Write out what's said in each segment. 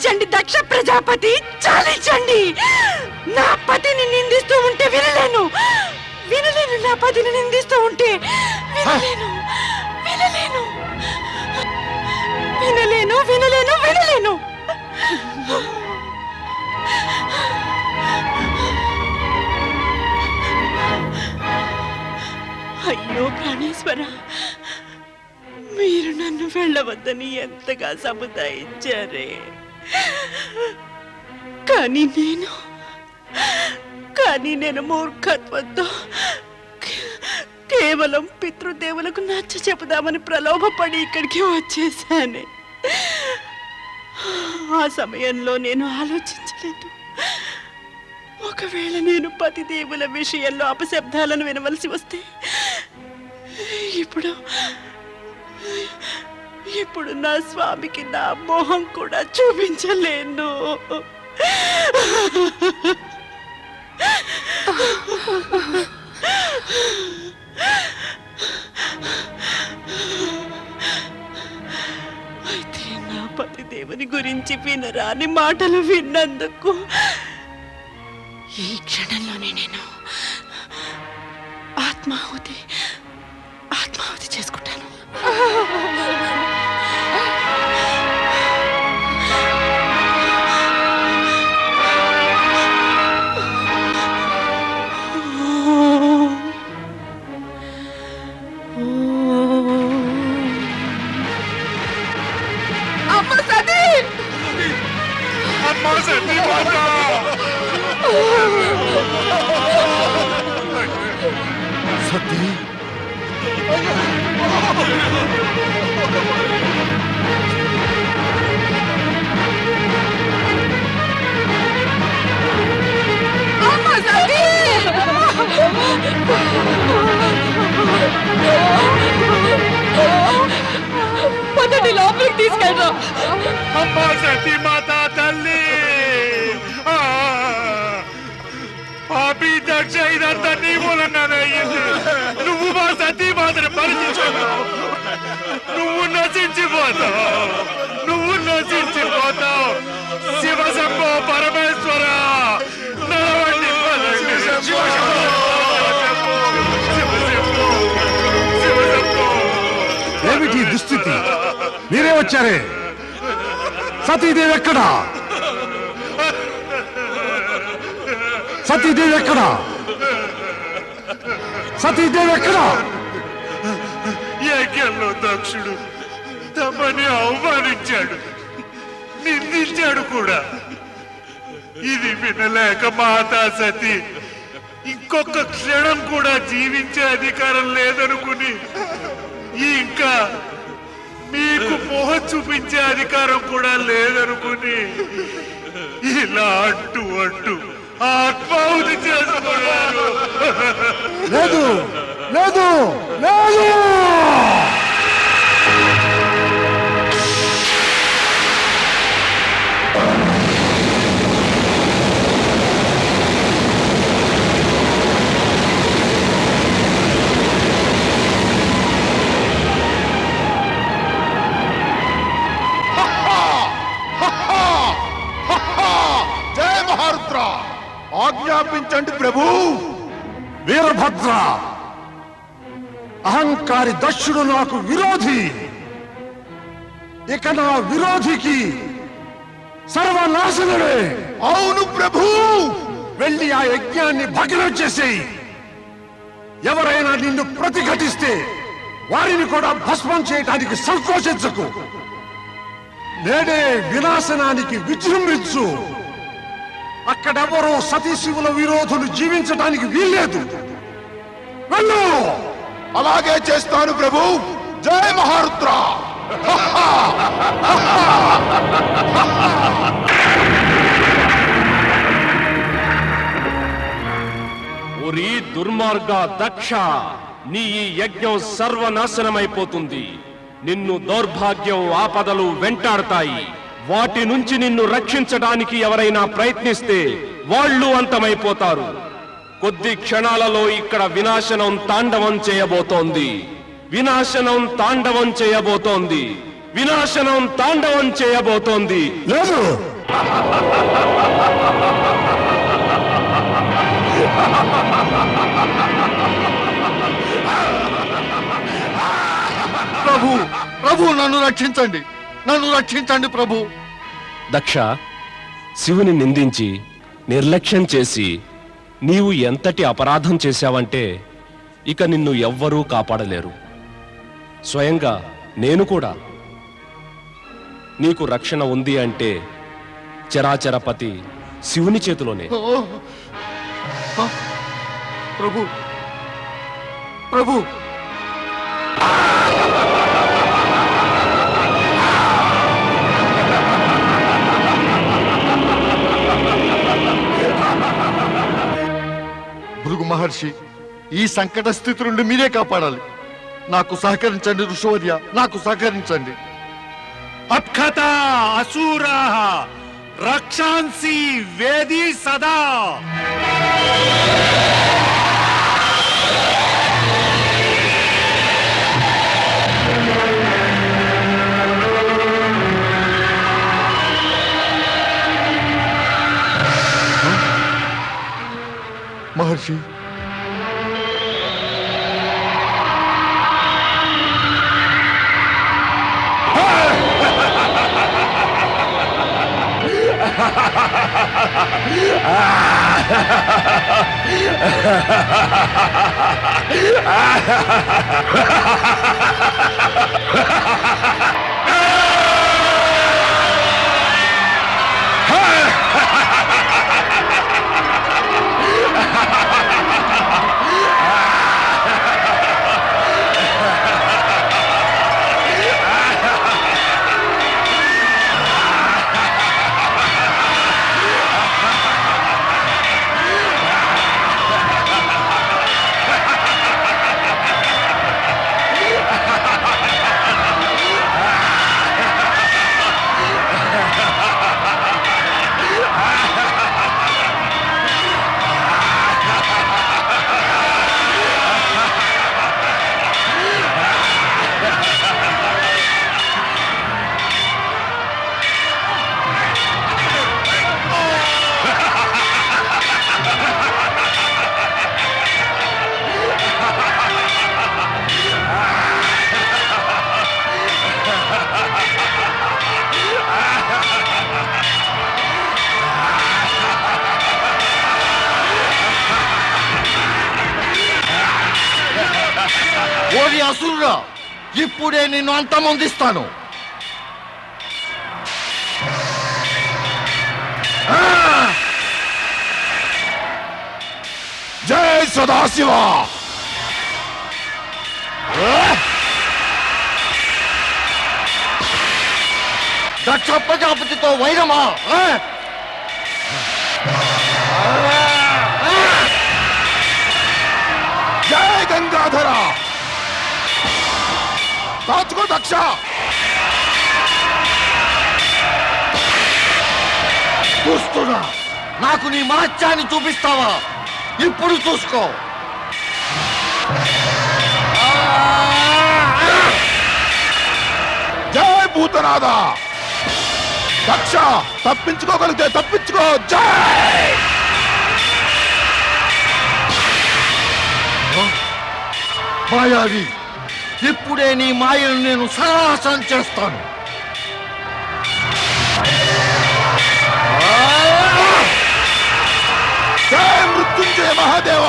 చాలించండి దక్ష ప్రజాపతి, చాలించండి. నా పతిని నిందిస్తూ ఉంటే వినలేను, వినలేను. నా పతిని నిందిస్తూ ఉంటే వినలేను, వినలేను, వినలేను, వినలేను, వినలేను. అయ్యో ప్రాణేశ్వర, మీరు నన్ను వెళ్ళవద్దని ఎంతగా సముదాయించారే. కానీ నేను మూర్ఖత్వంతో కేవలం పితృదేవులకు నచ్చ చెబుదామని ప్రలోభపడి ఇక్కడికి వచ్చేసానే. ఆ సమయంలో నేను ఆలోచించలేదు. ఒకవేళ నేను పతిదేవుల విషయంలో అపశబ్దాలను వినవలసి వస్తే ఇప్పుడు నా స్వామికి నా మోహం కూడా చూపించలేను. అయితే నా పతిదేవుని గురించి వినరాని మాటలు విన్నందుకు ఈ క్షణంలోనే నేను ఆత్మాహుతి చేసుకుంటాను. సతీ మొదటి లోపలికి తీసుకెళ్ళరా. అమ్మా సతీ మాత తల్లి, పాపి దక్ష ఇదంతా నీ మూలంగానే అయ్యింది. నువ్వు మా సతీ మాతను పరిచించుకున్నావు. నువ్వు నశించిపోతావు. శివ శంభో పరమేశ్వర, నడవండి పదండి. ఏమిటి దుస్థితి? మీరే వచ్చారే. సతీదేవి ఎక్కడా? సతీదేవి ఎక్కడా? సతీదేవి ఎక్కడా? యజ్ఞంలో దక్షుడు తమని అవమానించాడు, నిందించాడు కూడా. ఇది వినలేక మాతా సతీ ఇంకొక క్షణం కూడా జీవించే అధికారం లేదనుకుని, ఇంకా మీకు మోహం చూపించే అధికారం కూడా లేదనుకుని ఇలా అంటూ ఆత్మాహుతి చేసుకున్నారు. లేదు లేదు లేదు. ఆజ్ఞాపించండి ప్రభు. వీరభద్ర, అహంకారి దక్షుడు నాకు విరోధి. ఇక నా విరోధికి సర్వనాశనమే. అవును ప్రభు. వెళ్ళి ఆ యజ్ఞాన్ని భగ్నం చేసేయి. ఎవరైనా నిన్ను ప్రతిఘటిస్తే వారిని కూడా భస్మం చేయడానికి సంకోచించకు. నేడే వినాశనానికి విజృంభించు. అక్కడెవరో సతీశివుల విరోధులు జీవించడానికి వీల్లేదు. వెళ్ళు. అలాగే చేస్తాను ప్రభు. జయ మహారుద్ర. ఓరి దుర్మార్గ దక్ష, నీ ఈ యజ్ఞం సర్వనాశనమైపోతుంది. నిన్ను దౌర్భాగ్యం, ఆపదలు వెంటాడతాయి. వాటి నుంచి నిన్ను రక్షించడానికి ఎవరైనా ప్రయత్నిస్తే వాళ్ళు అంతమైపోతారు. కొద్ది క్షణాలలో ఇక్కడ వినాశనం తాండవం చేయబోతోంది. వినాశనం తాండవం చేయబోతోంది. వినాశనం తాండవం చేయబోతోంది. లేదు ప్రభు ప్రభు నన్ను రక్షించండి, నన్ను రక్షించండి ప్రభు. దక్ష, శివుని నిందించి నిర్లక్ష్యం చేసి నీవు ఎంతటి అపరాధం చేశావంటే ఇక నిన్ను ఎవ్వరూ కాపాడలేరు. స్వయంగా నేను కూడా. నీకు రక్షణ ఉంది అంటే చరాచరపతి శివుని చేతిలోనే. ప్రభు ప్రభు భృగు మహర్షి, ఈ సంకట స్థితి నుండి మీరే కాపాడాలి. నాకు సహకరించండి ఋషివర్య, నాకు సహకరించండి. అప్ఖత అసూరా రక్షాంసి వేది సదా. మహర్షి, ఓరి అసురుడా, ఇప్పుడే నిన్ను అంతమొందిస్తాను. జై సదాశివ. దక్ష ప్రజాపతితో వైరమా? జై గంగాధర. దాచుకో దక్ష. చూస్తున్నా, నాకు నీ మహత్యాన్ని చూపిస్తావా? ఇప్పుడు చూసుకో. జై భూతనాథ. దక్ష, తప్పించుకోగలిగితే తప్పించుకో. జై. మాయావి, ఇప్పుడే నీ మాయను నేను సర్వనాశనం చేస్తాను. జై మృత్యుంజయ మహాదేవ.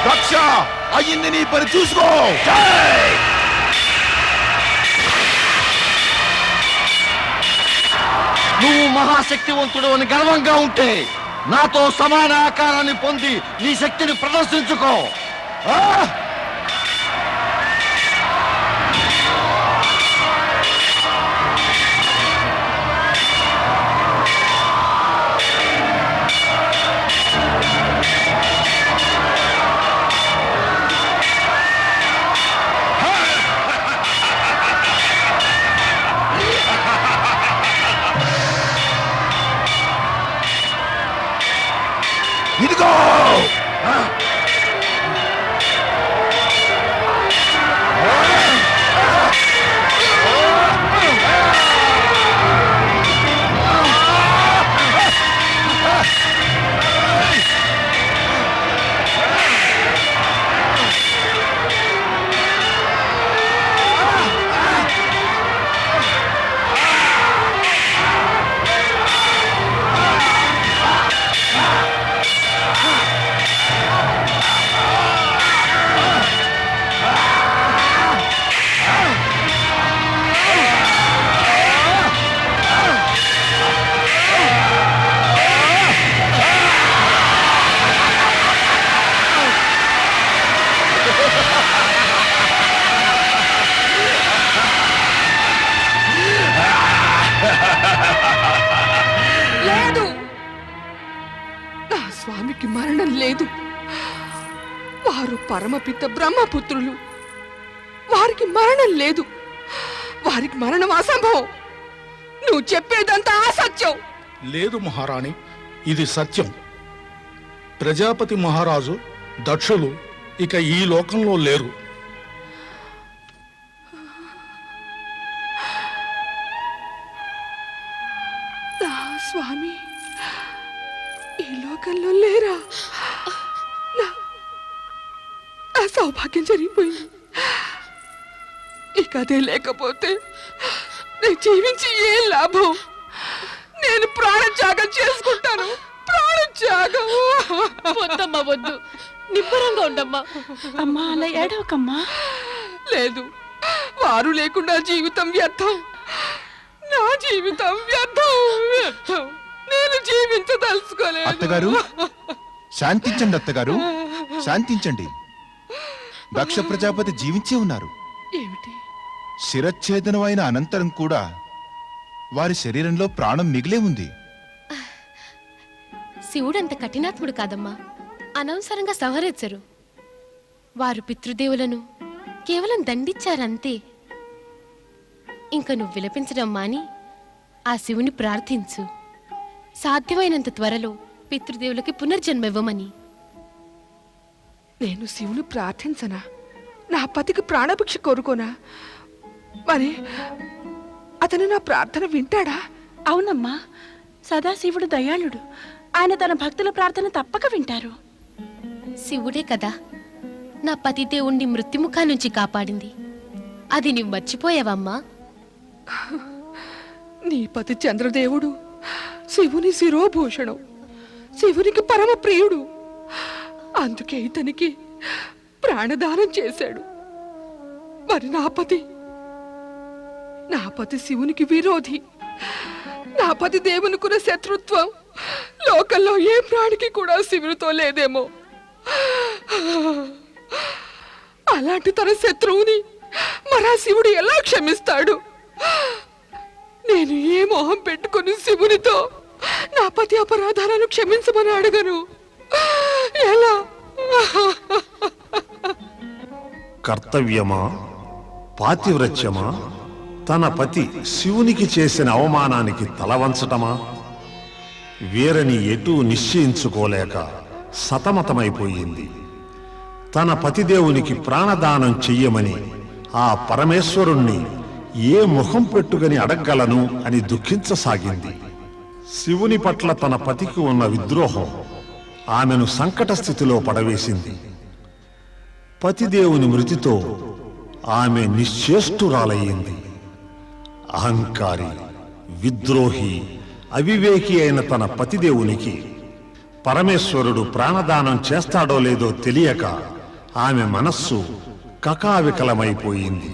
దక్ష, అయ్యింది నీ పని, చూసుకో. జై. నువ్వు మహాశక్తివంతుడు అని గర్వంగా ఉంటే నాతో సమాన ఆకారాన్ని పొంది నీ శక్తిని ప్రదర్శించుకో. ఇదిగో. స్వామికి మరణం లేదు. వారు పరమపిత బ్రహ్మపుత్రులు. వారికి మరణం లేదు. వారికి మరణం అసంభవం. నువ్వు చెప్పేదంతా అసత్యం. లేదు మహారాణి, ఇది సత్యం. ప్రజాపతి మహారాజు దక్షులు ఇక ఈ లోకంలో లేరు. స్వామి ఈ లోకంలో లేరా? నా సౌభాగ్యం జరిగిపోయింది. ఇక అదే లేకపోతే నేను జీవించి ఏం లాభం? నేను ప్రాణత్యాగం చేసుకుంటాను. ప్రాణత్యాగం. వద్దమ్మా, వద్దు. నిబ్బరంగా ఉండమ్మా. అమ్మా, అలా ఏడవకమ్మా. లేదు, వారు లేకుండా జీవితం వ్యర్థం. నా జీవితం వ్యర్థం, వ్యర్థం. నేను జీవించదలుచుకోలేదు. అత్తగారు, శాంతించండి అత్తగారు, శాంతించండి. దక్ష ప్రజాపతి జీవించే ఉన్నారు. ఏమిటి? శిరచ్ఛేదనం అయిన అనంతరం కూడా వారి శరీరంలో ప్రాణం మిగిలే ఉంది. శివుడంత కఠినాత్ముడు కాదమ్మా. అనవసరంగా సంహరించరు. వారు పితృదేవులను కేవలం దండించారంతే. ఇంక నువ్వు విలపించడం మాని ఆ శివుని ప్రార్థించు. సాధ్యమైనంత త్వరలో పితృదేవులకి పునర్జన్మ ఇవ్వమని. నేను శివుని ప్రార్థించనా? నా పతికి ప్రాణభిక్ష కోరుకోనా? మరి అతను నా ప్రార్థన వింటాడా? అవునమ్మా, సదాశివుడు దయాళుడు. ఆయన తన భక్తుల ప్రార్థన తప్పక వింటారు. శివుడే కదా నా పతిదేవుణ్ణి మృత్యుముఖా నుంచి కాపాడింది. అది నువ్వు మర్చిపోయావమ్మా? నీ పతి చంద్రదేవుడు శివుని శిరోభూషణం, శివునికి పరమ ప్రియుడు. అందుకే ఇతనికి ప్రాణదానం చేశాడు. మరి నా పతి శివునికి విరోధి. నా పతి దేవునికున్న శత్రుత్వం లోకంలో ఏ ప్రాణికి కూడా శివునితో లేదేమో. అలాంటి తన శత్రువుని మరా శివుడు ఎలా క్షమిస్తాడు? నేను ఏ మోహం పెట్టుకుని శివునితో నా పతి అపరాధాలను క్షమించమని అడగను? ఎలా? కర్తవ్యమా, పాతివ్రత్యమా, తన పతి శివునికి చేసిన అవమానానికి తలవంచటమా? వీరని ఎటూ నిశ్చయించుకోలేక సతమతమైపోయింది. తన పతిదేవునికి ప్రాణదానం చెయ్యమని ఆ పరమేశ్వరుణ్ణి ఏ ముఖం పెట్టుకుని అడగగలను అని దుఃఖించసాగింది. శివుని పట్ల తన పతికి ఉన్న విద్రోహం ఆమెను సంకట స్థితిలో పడవేసింది. పతిదేవుని మృతితో ఆమె నిశ్చేష్టురాలయ్యింది. అహంకారి, విద్రోహి, అవివేకి అయిన తన పతిదేవునికి పరమేశ్వరుడు ప్రాణదానం చేస్తాడో లేదో తెలియక ఆమె మనస్సు కకావికలమైపోయింది.